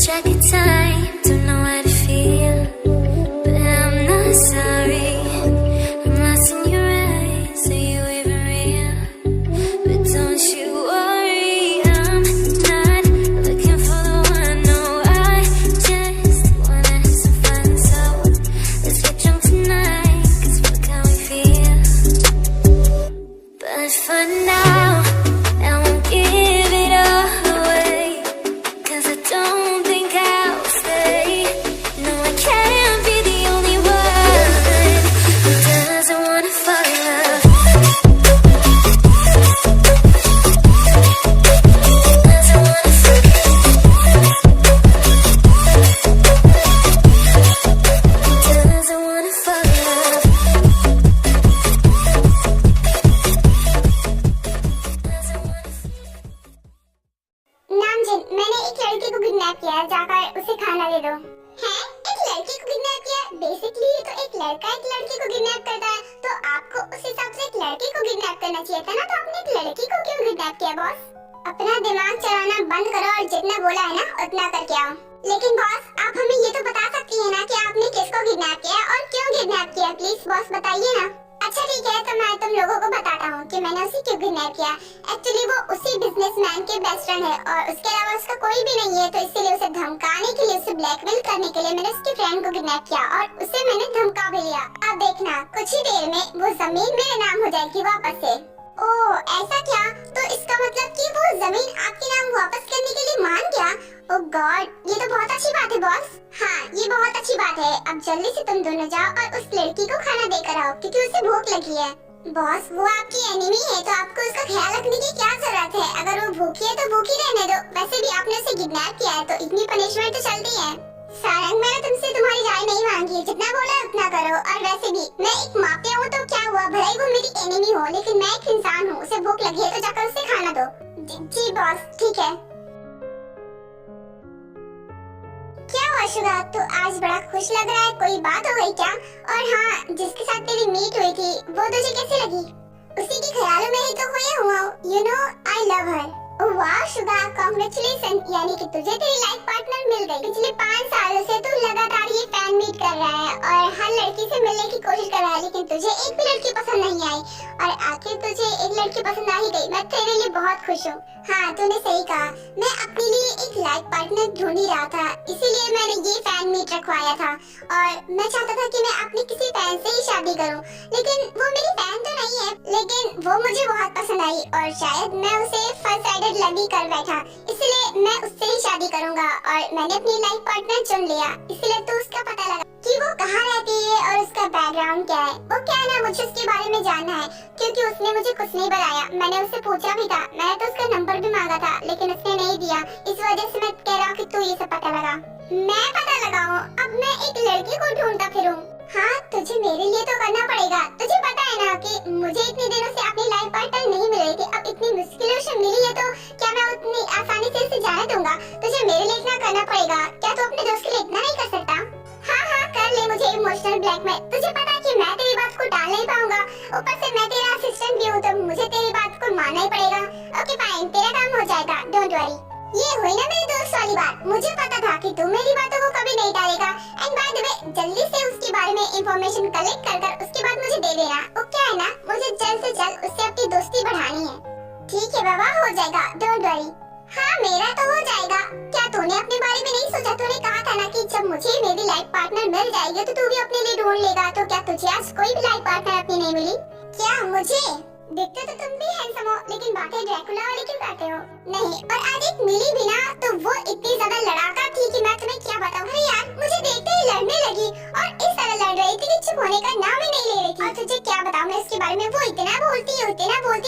track of time, don't know how to feel, but I'm not sorry. I'm lost in your eyes, are you even real? But don't you worry, I'm not looking for the one. No, I just wanna have some fun. So let's get drunk tonight, 'cause fuck how we feel. But for now, I won't give it all away, 'cause I don't think I'll stay. No, I can't be the only one who doesn't wanna fall in love. Doesn't wanna fall in love. Doesn't wanna fall in love. Doesn't wanna. नामजिन, मैंने एक लड़की को kidnap किया है, जाकर उसे खाना दे दो। हैं? एक लड़की को किडनैप किया? बेसिकली ये तो एक लड़का एक लड़की को किडनैप करता है, तो आपको उस हिसाब से एक लड़की को किडनैप करना चाहिए था ना, तो आपने एक लड़की को क्यों किडनैप किया बॉस? अपना दिमाग चलाना बंद करो और जितना बोला है ना उतना करके आओ। लेकिन बॉस, आप हमें ये तो बता सकती है ना कि आपने किसको किडनैप किया और क्यों किडनैप किया? प्लीज बॉस बताइए ना। अच्छा ठीक है, तो मैं तुम लोगों को बताता हूँ कि मैंने उसे क्यों किडनैप किया। एक्चुअली वो उसी बिजनेसमैन के बेस्ट फ्रेंड है और उसके अलावा उसका कोई भी नहीं है, तो इसीलिए उसे धमकाने के लिए, उसे ब्लैकमेल करने के लिए मैंने उसके फ्रेंड को किडनैप किया और उसे मैंने धमका भी लिया। अब देखना कुछ ही देर में वो जमीन मेरे नाम हो जाएगी वापस से। ओह ऐसा क्या? तो इसका मतलब कि वो जमीन आपके नाम वापस करने के लिए मान गया? ओह गॉड, ये तो बहुत अच्छी बात है बॉस। हाँ ये बहुत अच्छी बात है। अब जल्दी से तुम दोनों जाओ और उस लड़की को खाना देकर आओ, क्योंकि उसे भूख लगी है। बॉस वो आपकी एनिमी है, तो आपको उसका ख्याल रखने की क्या जरूरत है? अगर वो भूखी है तो भूखी रहने दो। वैसे भी आपने उसे किडनैप किया है, तो इतनी पनिशमेंट तो चलती है। सारंग, मैंने तुमसे तुम्हारी राय नहीं मांगी, जितना बोला उतना करो। और वैसे भी मैं एक माफिया हूँ, तो क्या हुआ, भले ही वो मेरी एनिमी हो, लेकिन मैं एक इंसान हूँ। उसे भूख लगी है तो जाकर उसे खाना दो। जी बॉस ठीक है। क्या हुआ शुगा, तू आज बड़ा खुश लग रहा है, कोई बात हो गई क्या? और हाँ, जिसके साथ तेरी मीट हुई थी वो तुझे कैसे लगी? उसी के ख्यालों में ही तो खोया हुआ हूँ। यू नो आई लव हर। वाह शुगा, कांग्रेचुलेशन, यानी कि तुझे तेरी लाइफ पार्टनर मिल गई। पिछले 5 सालों से तू लगातार ये फैन मीट कर रहा है और हर लड़की से मिलने की कोशिश कर रहा है, लेकिन तुझे एक भी लड़की पसंद नहीं आई और आखिर तुझे एक लड़की पसंद आ ही गई। मैं तेरे लिए बहुत खुश हूँ। हाँ तूने सही कहा, मैं अपने लिए एक लाइफ पार्टनर ढूंढ ही रहा था, इसीलिए मैंने ये फैन मीट रखवाया था। और मैं चाहता था कि मैं अपनी किसी फैन से ही शादी करूं, लेकिन वो मेरी फैन तो नहीं है, लेकिन वो मुझे बहुत पसंद आई और शायद मैं उसे फर्स्ट साइडेड लव ही कर बैठा, इसलिए मैं उससे ही शादी करूंगा। और मैंने अपनी लाइफ पार्टनर चुन लिया, इसलिए तो उसका पता लगा कि वो कहाँ रहती है और उसका बैकग्राउंड क्या है। वो क्या है ना, मुझे उसके बारे में जानना है, क्योंकि उसने मुझे कुछ नहीं बताया। मैंने उससे पूछा भी था, मैंने तो उसका नंबर भी मांगा था, लेकिन उसने नहीं दिया। इस वजह से मैं कह रहा हूँ कि तू ये सब पता लगा। मैं पता लगाऊं? अब मैं एक लड़की को ढूंढता फिरूं? हाँ तुझे मेरे लिए तो करना पड़ेगा। तुझे पता है ना कि मुझे इतने दिनों से अपनी लाइफ पार्टनर नहीं मिल रही थी, अब इतनी मुश्किलों से मिली है, तो क्या मैं उतनी आसानी से इसे जाने दूंगा? तुझे मेरे लिए इतना करना पड़ेगा। क्या तू अपने दोस्त के लिए इतना नहीं कर सकता? हाँ हाँ कर ले मुझे इमोशनल ब्लैकमेल। तुझे पता है कि मैं तेरी बात को टाल नहीं पाऊंगा, ऊपर से मैं तेरा असिस्टेंट भी हूँ, तो मुझे तेरी बात को मानना ही पड़ेगा। ओके फाइन, तेरा काम हो जाएगा, डोंट वरी। ये हुई ना मेरी दोस्त वाली बात। मुझे पता था कि तू मेरी बातों को कभी नहीं टालेगा। एंड बाय द वे, जल्दी से उसके बारे में इंफॉर्मेशन कलेक्ट कर उसके बाद मुझे दे देना। वो क्या है ना, मुझे जल्द से जल्द उससे अपनी दोस्ती बढ़ानी है। ठीक है बाबा, हो जाएगा, डोंट वरी। हाँ मेरा तो हो जाएगा। क्या तूने अपने बारे में नहीं सोचा? तूने कहा था ना कि जब मुझे मेरी लाइफ पार्टनर मिल जाएगी तो तू भी अपने लिए ढूंढ लेगा। तो क्या तुझे आज कोई भी लाइफ पार्टनर अपनी नहीं मिली क्या? मुझे देखते तो तुम भी हैंडसम हो, लेकिन बातें ड्रैकुला वाली क्यों करते हो? नहीं, और आज एक मिली भी ना, तो वो इतनी ज्यादा लड़ाका थी कि मैं तुम्हें क्या बताऊं। अरे यार, मुझे देखते ही लड़ने लगी और इस तरह लड़ रही थी कि चुप होने का नाम ही नहीं ले रही थी। और तुझे क्या बताऊं मैं इसके बारे में, वो इतना बोलती है,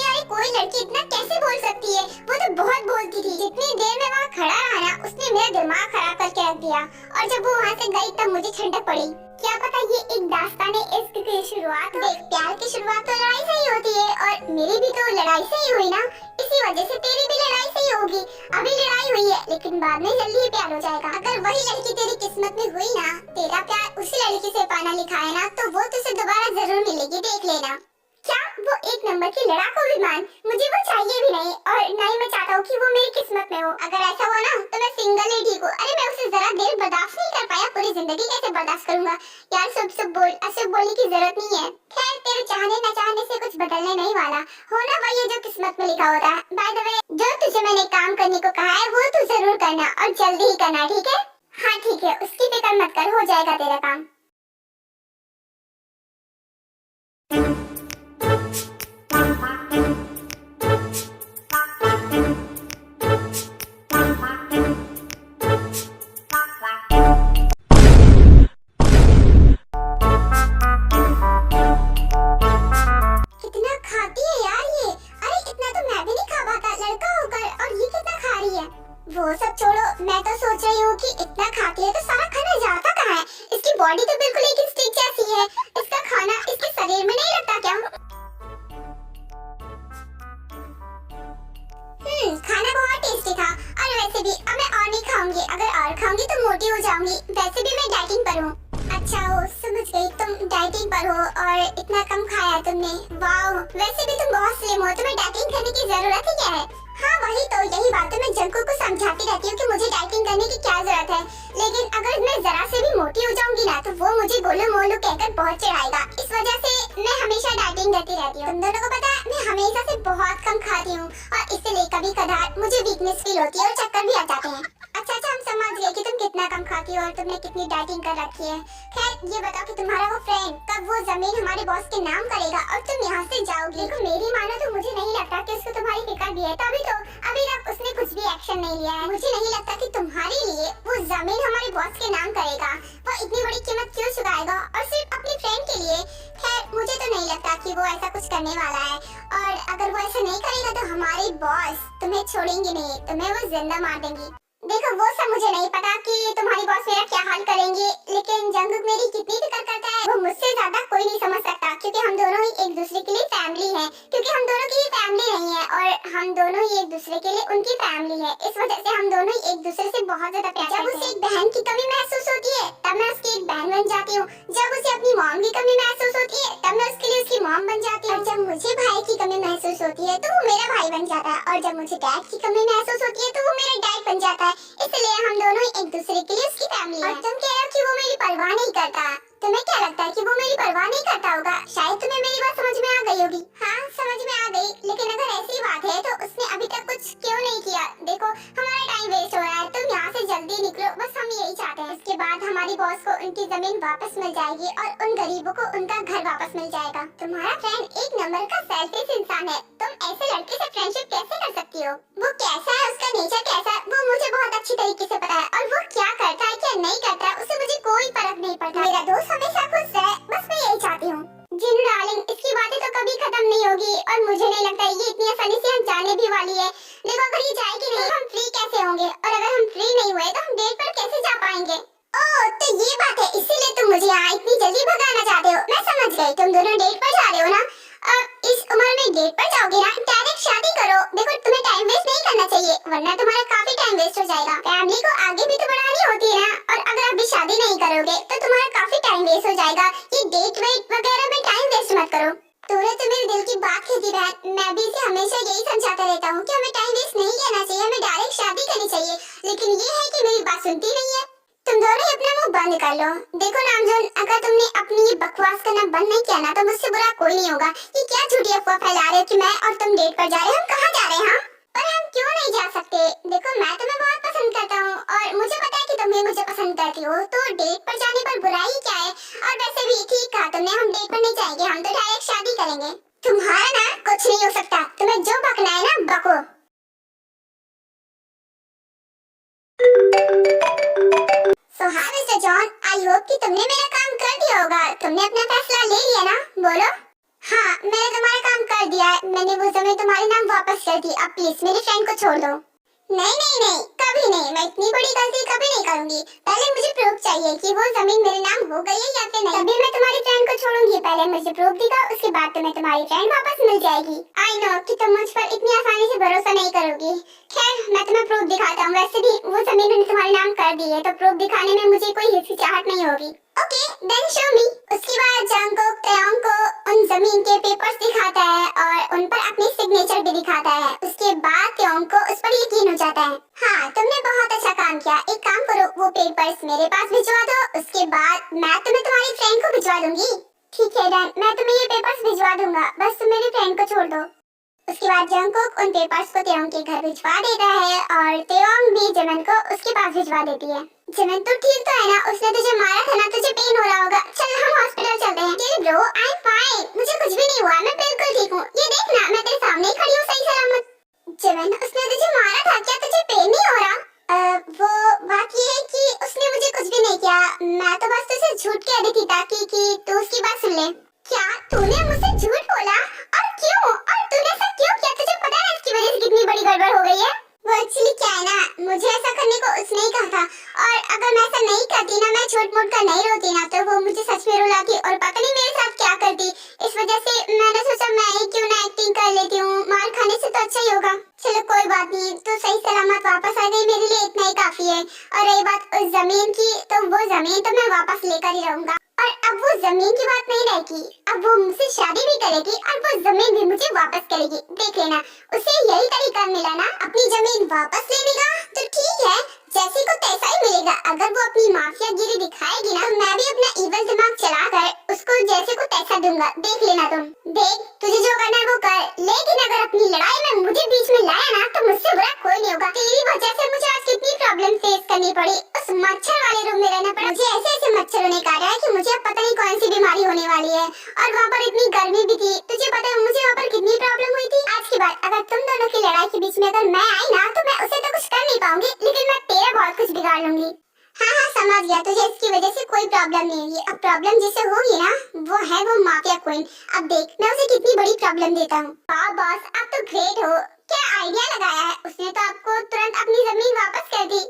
अरे कोई लड़की इतना कैसे बोल सकती है? वो तो बहुत बोलती थी। जितनी देर में वहाँ खड़ा रहा ना, उसने मेरा दिमाग खराब करके रख दिया। और जब वो वहाँ से गई तब मुझे ठंडक पड़ी। क्या पता ये एक दास्तान इश्क की शुरुआत हो। देख, प्यार की शुरुआत तो लड़ाई से ही होती है और मेरी भी तो लड़ाई से ही हुई ना, इसी वजह से तेरी भी लड़ाई से ही होगी। अभी लड़ाई हुई है, लेकिन बाद में जल्दी ही प्यार हो जाएगा। अगर वही लड़की तेरी किस्मत में हुई ना, तेरा प्यार उसी लड़की से पाना लिखा है ना, तो वो तुझे दोबारा जरूर मिलेगी, देख लेना। क्या वो एक नंबर की लड़ाकू विमान? मुझे वो चाहिए भी नहीं और ना ही मैं चाहता हूँ कि वो मेरी किस्मत में हो। अगर ऐसा हुआ ना तो मैं सिंगल ही ठीक हूँ। अरे मैं उसे होना वही है जो किस्मत में लिखा होता है। बाय द वे, जो तुझे मैंने काम करने को कहा है वो तू जरूर करना और जल्दी ही करना, ठीक है? हाँ ठीक है, उसकी फिक्र मत कर, हो जाएगा तेरा काम। कितना खाती है यार ये। अरे इतना तो मैं भी नहीं खा पाता लड़का होकर, और ये कितना खा रही है। वो सब छोड़ो, मैं तो सोच रही हूँ कि इतना खाती है तो सारा खाना जाता कहाँ है? इसकी बॉडी तो बिल्कुल एक स्टिक जैसी है, इसका खाना इसके शरीर में नहीं लगता क्या? खाना बहुत टेस्टी था, और वैसे भी अब मैं और नहीं खाऊंगी। अगर और खाऊंगी तो मोटी हो जाऊंगी। वैसे भी मैं डाइटिंग पर हूँ। अच्छा हो, समझ गई, तुम डाइटिंग पर हो और इतना कम खाया तुमने। वाओ, वैसे भी तुम बहुत स्लिम हो, तुम्हें डाइटिंग करने की जरूरत ही क्या है? हाँ वही तो, यही बात है, मैं जंको को समझाती रहती हूँ कि मुझे डाइटिंग करने की क्या जरूरत है, लेकिन अगर मैं जरा से भी मोटी हो जाऊंगी ना तो वो मुझे गोलू मोलू कहकर बहुत चिढ़ाएगा। इस वजह से मैं हमेशा डाइटिंग करती रहती हूँ। तुम दोनों को पता है, मैं हमेशा से बहुत कम खाती हूँ और इसलिए कभी कभार मुझे वीकनेस फील होती है और चक्कर भी आ जाते हैं। अच्छा, हम समझ गए कि तुम कितना कम खाती हो और तुमने कितनी डाइटिंग कर रखी है। खैर ये बताओ कि तुम्हारा वो फ्रेंड कब वो जमीन हमारे बॉस के नाम करेगा और तुम यहाँ से जाओगी? देखो मेरी मानो तो मुझे नहीं लगता कि उसको तुम्हारी फिक्र भी है, तभी तो अभी तक उसने कुछ भी एक्शन नहीं लिया है। मुझे नहीं लगता कि तुम्हारे लिए वो जमीन हमारे बॉस के नाम करेगा। वो इतनी बड़ी कीमत क्यों चुकाएगा, और सिर्फ अपनी फ्रेंड के लिए? खैर मुझे तो नहीं लगता कि वो ऐसा कुछ करने वाला है, और अगर वो ऐसा नहीं करेगा तो हमारे बॉस तुम्हें छोड़ेंगे नहीं, तुम्हें वो जिंदा मार देंगी। देखो वो सब मुझे नहीं पता कि तुम्हारी बॉस मेरा क्या हाल करेंगे, लेकिन जंगुक मेरी कितनी फिक्र करता है वो मुझसे ज्यादा कोई नहीं समझ सकता, क्योंकि हम दोनों ही एक दूसरे के लिए फैमिली हैं। क्योंकि हम दोनों की फैमिली नहीं है और हम दोनों ही एक दूसरे के लिए उनकी फैमिली है, इस वजह से हम दोनों ही एक दूसरे से बहुत ज्यादा प्यार करते हैं। जब उसे एक बहन की कमी महसूस होती है तब मैं उसकी एक बहन बन जाती हूँ, जब उसे अपनी मॉम की कमी महसूस होती है तब मैं उसके लिए उसकी मॉम बन जाती हूँ, और जब मुझे भाई की कमी महसूस होती है तो वो मेरा भाई बन जाता है, और जब मुझे डैड की कमी महसूस होती है तो वो मेरा डैड बन जाता है। इसलिए हम दोनों ही एक दूसरे के लिए उसकी फैमिली है। और तुम कह रहे हो कि वो मेरी परवाह नहीं करता, तुम्हें क्या लगता है कि वो मेरी परवाह नहीं करता होगा? शायद तुम्हें मेरी बात समझ में आ गई होगी। हाँ समझ में आ गई, लेकिन अगर ऐसी बात है तो उसने अभी तक कुछ क्यों नहीं किया? देखो हमारा टाइम वेस्ट हो रहा है, तुम यहाँ से जल्दी निकलो, बस हम यही चाहते हैं। उसके बाद हमारी बॉस को उनकी जमीन वापस मिल जाएगी और उन गरीबों को उनका घर वापस मिल जाएगा। तुम्हारा फ्रेंड एक नंबर का सेल्फिश इंसान है, तुम ऐसे लड़के से फ्रेंडशिप कैसे कर सकती हो? वो कैसा है, उसका नेचर कैसा है, वो मुझे बहुत अच्छी तरीके से पता है, और वो क्या करता है क्या नहीं करता है उससे मुझे कोई फर्क नहीं पड़ता। मेरा दोस्त हमेशा खुश रहे, बस मैं यही चाहती हूँ। जिन डार्लिंग, इसकी बातें तो कभी खत्म नहीं होगी, और मुझे नहीं लगता ये इतनी आसानी से हम जाने भी वाली है। देखो अगर ये जाएगी नहीं हम फ्री कैसे होंगे, और अगर हम फ्री नहीं हुए तो हम डेट पर कैसे जा पाएंगे? ओह तो ये बात है, इसीलिए तुम मुझे यहाँ इतनी जल्दी भगाना चाहते हो। मैं समझ गई, तुम दोनों डेट पर जा रहे हो ना। इस उम्र में डेट पर जाओगे ना, डायरेक्ट शादी करो। देखो तुम्हें टाइम वेस्ट नहीं करना चाहिए, वरना तुम्हारा काफी टाइम वेस्ट हो जाएगा। फैमिली को आगे भी तो बढ़ानी होती है ना, और अगर अभी शादी नहीं करोगे तो तुम्हारा काफी टाइम वेस्ट हो जाएगा। ये डेट वेट वगैरह में टाइम वेस्ट मत करो। तूने तो मेरे दिल की बात कह दी बहन, मैं भी इसे हमेशा यही समझाता रहता हूँ कि हमें टाइम वेस्ट नहीं करना चाहिए, हमें डायरेक्ट शादी करनी चाहिए, लेकिन ये है कि मेरी बात सुनती नहीं है। तुम दोनों ही अपना मुंह बंद कर लो। देखो नामजोन, अगर तुमने अपनी ये बकवास करना बंद नहीं किया ना तो मुझसे बुरा कोई नहीं होगा। ये क्या झूठी अफवाह फैला रहे हो कि मैं और तुम डेट पर जा रहे हैं? हम कहाँ जा रहे हैं? पर हम क्यों नहीं जा सकते? देखो मैं तुम्हें बहुत पसंद करता हूँ और मुझे पता है कि तुम भी मुझे पसंद करती हो, तो डेट पर जाने पर बुराई क्या है? और वैसे भी ठीक कहा तुमने, हम डेट पर नहीं जाएंगे, हम तो डायरेक्ट शादी करेंगे। तुम्हारा ना कुछ नहीं हो सकता, तुम्हें जो बकना है ना बको। So hi Mr. John, I hope कि तुमने मेरा काम कर दिया होगा। तुमने अपना फैसला ले लिया ना? बोलो। हाँ मैंने तुम्हारा काम कर दिया है, मैंने वो जमीन तुम्हारे नाम वापस कर दी। अब प्लीज मेरे फ्रेंड को छोड़ दो। नहीं, कभी नहीं, मैं इतनी बड़ी गलती कभी नहीं करूंगी। पहले मुझे प्रूफ चाहिए कि वो जमीन मेरे नाम हो गई है या फिर नहीं, तभी मैं तुम्हारी फ्रेंड को छोड़ूंगी। पहले मुझे प्रूफ दिखाओ, उसके बाद तुम्हें तुम्हारी फ्रेंड वापस मिल जाएगी। आई नो कि तुम मुझ पर इतनी आसानी से भरोसा नहीं करोगी। खैर मैं तुम्हें प्रूफ दिखाता हूँ। वैसे भी वो जमीन मैंने तुम्हारे नाम कर दी है, तो प्रूफ दिखाने में मुझे कोई हिचकिचाहट नहीं होगी। Okay then show me. उसके बाद जंगकुक त्रेओंग को उन जमीन के पेपर्स दिखाता है और उन पर अपनी सिग्नेचर भी दिखाता है। उसके बाद त्रेओंग को उस पर यकीन हो जाता है। हाँ तुमने बहुत अच्छा काम किया। एक काम करो, वो पेपर्स मेरे पास भिजवा दो, उसके बाद मैं तुम्हें तुम्हारी फ्रेंड को भिजवा दूंगी। ठीक है डन, मैं तुम्हें ये पेपर्स भिजवा दूंगा, बस तुम मेरी फ्रेंड को छोड़ दो। उसके बाद जंगकुक उन पेपर्स को तेयोंग के घर भिजवा देता है और तेयोंग भी जिमिन को उसके पास भिजवा देती है। जिमिन तू ठीक तो है ना? उसने तुझे मारा था ना? तुझे पेन हो रहा होगा, चल हम हॉस्पिटल चलते हैं। Chill bro, I am fine, मुझे कुछ भी नहीं हुआ, मैं बिल्कुल ठीक हूँ। ये देख ना, मैं तेरे सामने ही खड़ी हूँ सही सलामत। जिमिन, उसने तुझे मारा था क्या? तुझे पेन नहीं हो रहा? वो बात ये है कि उसने मुझे कुछ भी नहीं किया, मैं तो बस तुझे झूठ कह रही थी ताकि कि तू उसकी बात सुन ले। क्या तूने मुझसे झूठ बोला? और क्यों? और तूने ऐसा क्यों किया? तुझे पता है इसकी वजह से कितनी बड़ी गड़बड़ हो गई है? वो एक्चुअली क्या है ना, मुझे ऐसा करने को उसने ही कहा था, और अगर मैं ऐसा नहीं करती ना, मैं झूठ मूठ कर नहीं रोती ना, तो वो मुझे सच में रुलाती और पता नहीं मेरे साथ क्या करती। इस वजह से मैंने सोचा मैं ही क्यों ना एक्टिंग कर लेती हूँ, मार खाने से तो अच्छा ही होगा। चलो कोई बात नहीं, तो सही सलामत वापस आ गई, मेरे लिए इतना ही काफी है। और रही बात उस जमीन की, तो वो जमीन तो मैं वापस लेकर ही रहूंगा। और अब वो जमीन की बात नहीं रहेगी, अब वो मुझसे शादी भी करेगी और वो जमीन भी मुझे वापस करेगी। देख लेना, उसे यही तरीका मिला ना अपनी जमीन वापस लेने का, तो ठीक है, जैसे को तैसा ही मिलेगा। अगर वो अपनी माफियागिरी दिखाएगी ना, तो मैं भी अपना इवल दिमाग चलाकर उसको जैसे को तैसा दूंगा। देख लेना तुम, देख तुझे जो करना है वो कर, लेकिन अगर अपनी लड़ाई में मुझे बीच में लाया ना, तो मुझसे बुरा कोई नहीं होगा। तेरी वजह से मुझे आज कितनी प्रॉब्लम फेस करनी पड़ी, उस मच्छर वाले रूम में रहना पड़ा। मुझे ऐसे ऐसे मच्छरों ने काटा है कि मुझे अब पता नहीं कौन सी बीमारी होने वाली है। और वहाँ पर इतनी गर्मी भी थी, तुझे पता है मुझे वहाँ पर कितनी प्रॉब्लम हुई थी। आज के बाद अगर तुम दोनों की लड़ाई के बीच में अगर मैं आई ना, तो मैं उसे तो कुछ कर नहीं पाऊंगी, लेकिन मैं तेरा बहुत कुछ बिगाड़ लूंगी। हाँ समझ गया, तुझे इसकी वजह से कोई प्रॉब्लम नहीं होगी। अब प्रॉब्लम जिसे होगी ना, वो है वो माफिया क्वीन। अब देख मैं उसे कितनी बड़ी प्रॉब्लम देता हूँ। वाह बॉस, आप तो ग्रेट हो, क्या आइडिया लगाया है। उसने तो आपको तुरंत अपनी जमीन वापस कर दी,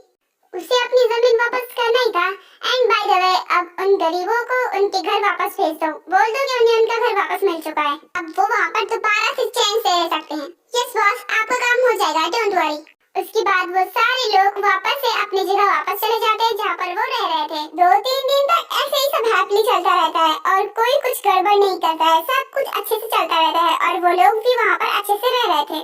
उसे अपनी जमीन वापस करना ही था। एंड बाय द वे, अब उन गरीबों को उनके घर वापस भेज दो, बोल दो कि उन्हें उनका घर वापस मिल चुका है। अब वो वहाँ पर दोबारा से चैन से रह सकते हैं। यस बॉस, आपका काम हो जाएगा, डोंट वरी। उसके बाद वो सारे लोग वापस से अपनी जगह वापस चले जाते हैं जहाँ पर वो रह रहे थे। 2-3 दिन तक ऐसे ही सब हैप्पीली चलता रहता है और कोई कुछ गड़बड़ नहीं करता है, सब कुछ अच्छे से चलता रहता है और वो लोग भी वहाँ पर अच्छे से रह रहे थे।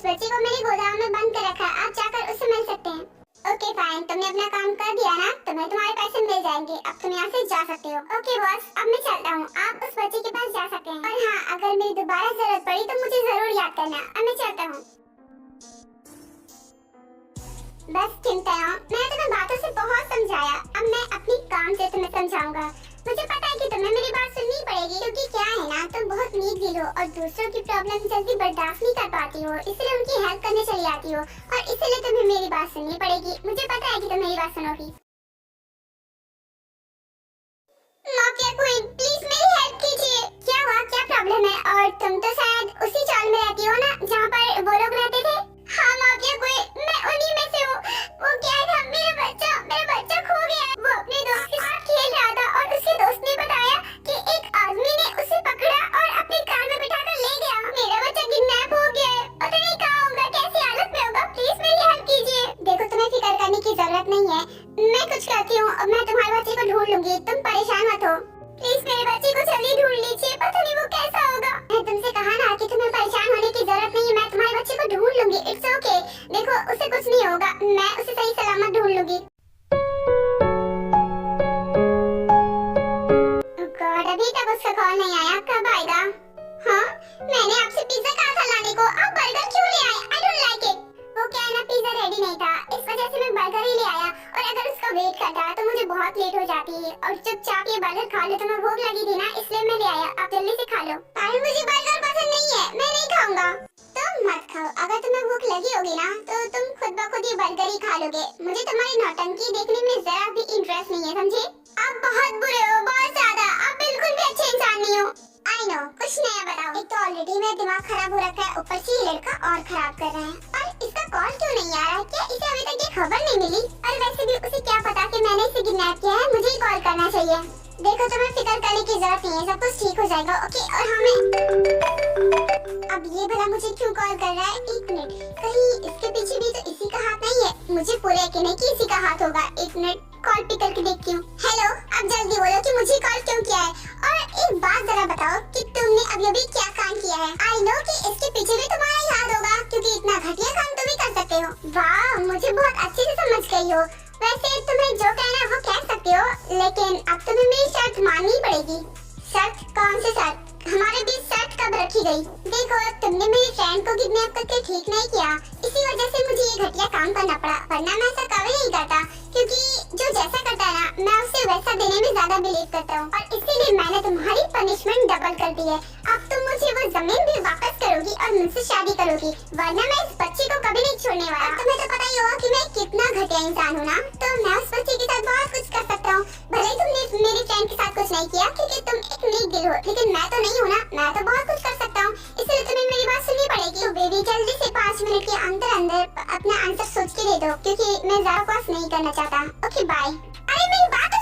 बच्चे को मैंने गोदाम में बंद कर रखा है, आप जाकर उससे मिल सकते हैं। ओके फाइन, तुमने अपना काम कर दिया ना, तुम्हें तुम्हारे पैसे मिल जाएंगे। अब तुम यहाँ से जा सकते हो। ओके बॉस, अब मैं चलता हूँ, आप उस बच्चे के पास जा सकते हैं। और हाँ, अगर मेरी दोबारा जरूरत पड़ी तो मुझे जरूर याद करना। अब मैं चलता हूँ। बस चिंता ना, मैंने तुम्हें बातों से बहुत समझाया, अब मैं अपनी काम से तुम्हें समझाऊंगा। मुझे पता है कि तुम्हें मेरी बात सुननी पड़ेगी, क्योंकि क्या है ना, तुम बहुत नीक दिल हो और दूसरों की प्रॉब्लम जल्दी बर्दाश्त नहीं कर पाती हो, इसलिए उनकी हेल्प करने चली आती हो, और इसलिए तुम्हें मेरी बात सुननी पड़ेगी। मुझे पता है कि तुम मेरी बात सुनोगी। माफिया क्वीन, प्लीज मेरी हेल्प कीजिए। क्या हुआ, क्या प्रॉब्लम है? और तुम तो शायद उसी चाल में रहती हो ना जहाँ पर वो लोग रहते थे? हाँ माफिया क्वीन, मैं उन्हीं में से हूँ। वो क्या था, मेरा बच्चा खो गया। वो अपने दोस्त के साथ खेल रहा था और उसके दोस्त ने बताया कि एक आदमी ने उसे पकड़ा और अपनी कार में बिठाकर ले गया। मेरा बच्चा किडनैप हो गया है, पता नहीं कहाँ होगा, कैसी हालत में होगा। प्लीज मेरी हेल्प कीजिए। देखो तुम्हें फिक्र करने की जरूरत नहीं है, मैं कुछ करती हूँ, मैं तुम्हारे बच्चे को ढूंढ लूंगी, तुम परेशान मत हो। प्लीज मेरे बच्चे को जल्दी ढूंढ लीजिए, पता नहीं वो कैसा होगा। मैं तुमसे कहा ना कि तुम्हें परेशान होने की जरूरत नहीं है, मैं तुम्हारे बच्चे को ढूंढ लूंगी। इट्स ओके, देखो उसे कुछ नहीं होगा, मैं उसे सही सलामत ढूंढ लूंगी। गॉड, अभी तक उसका कॉल नहीं आया, कब आएगा? हाँ, मैंने आपसे पिज्जा कहा था लाने को, आप बर्गर क्यों ले आए? I don't like it. वो क्या है ना, पिज्जा रेडी नहीं था, इस वजह से मैं बर्गर ही ले आया, और अगर उसका वेट करता तो मुझे बहुत लेट हो जाती है, और चुपचाप ये बर्गर खा लो, तुम्हें भूख लगी थी ना, इसलिए मैं ले आया, आप जल्दी से खा लो। अरे मुझे बर्गर पसंद नहीं है, मैं नहीं खाऊंगा। तुम मत खाओ, अगर तुम्हें भूख लगी होगी ना, तो तुम खुद ब खुद ये बर्गर ही खा लोगे। मुझे तुम्हारी नौटंकी देखने में जरा भी इंटरेस्ट नहीं है, समझे? आप बहुत बुरे हो, बहुत ज्यादा, आप बिल्कुल भी अच्छे इंसान नहीं हो। आई नो, कुछ नया बताओ। एक तो ऑलरेडी मेरा दिमाग खराब हो रखा है, ऊपर से ये लड़का और खराब कर रहा है। और इसका कॉल क्यों नहीं आ रहा है? क्या इसे अभी तक ये खबर नहीं मिली? और वैसे भी उसे क्या पता कि मैंने इसे किडनैप किया है, मुझे ही कॉल करना चाहिए। देखो तुम्हें फिक्र करने की जरूरत नहीं है, सब कुछ ठीक हो जाएगा। ओके, और हमें अब ये भला मुझे क्यों कॉल कर रहा है? एक मिनट, कहीं इसके पीछे भी तो इसी का हाथ नहीं है? मुझे पूरा यकीन है कि इसी का हाथ होगा। एक मिनट, कॉल पिक करके देखती हूँ। हेलो, आप बताओ कि तुमने अभी अभी क्या काम किया है। आई नो कि इसके पीछे भी तुम्हारा ही हाथ होगा, क्योंकि इतना घटिया काम तुम ही कर सकते हो। वाह, मुझे बहुत अच्छे से समझ गई हो। वैसे तुम्हें जो कहना है वो कह सकते हो, लेकिन अब तुम्हें मेरी शर्त माननी पड़ेगी। शर्त? कौन सी शर्त? हमारे बीच शर्त कब रखी गई? देखो, तुमने मेरी फ्रेंड को किडनैप करके ठीक नहीं किया, इसी वजह से मुझे ये घटिया काम करना पड़ा, वरना मैं ऐसा कभी नहीं करता, क्योंकि जो जैसा करता है ना, मैं उसे वैसा देने में ज्यादा बिलीव करता हूँ, और इसीलिए मैंने तुम्हारी पनिशमेंट डबल कर दी है। अब तुम मुझे वो जमीन भी वापस करोगी और मुझसे शादी करोगी, वरना मैं इस बच्ची को कभी नहीं छोड़ने वाला। तुम्हें तो पता ही होगा कि मैं कितना घटिया इंसान हूँ ना, तो मैं उस बच्ची के साथ बहुत कुछ कर सकता हूँ। भले ही तुमने मेरी फ्रेंड के साथ कुछ नहीं किया, क्योंकि तुम एक नेक दिल हो, लेकिन मैं तो नहीं हूँ ना, मैं तो बहुत कुछ कर सकता हूँ, इसलिए तुम्हें मेरी बात सुननी पड़ेगी। तो बेबी, जल्दी से 5 मिनट के अंदर अंदर अपना आंसर सोच के दे दो, क्योंकि मैं ज्यादा बकवास नहीं करना चाहता। Okay bye. अरे मेरी बात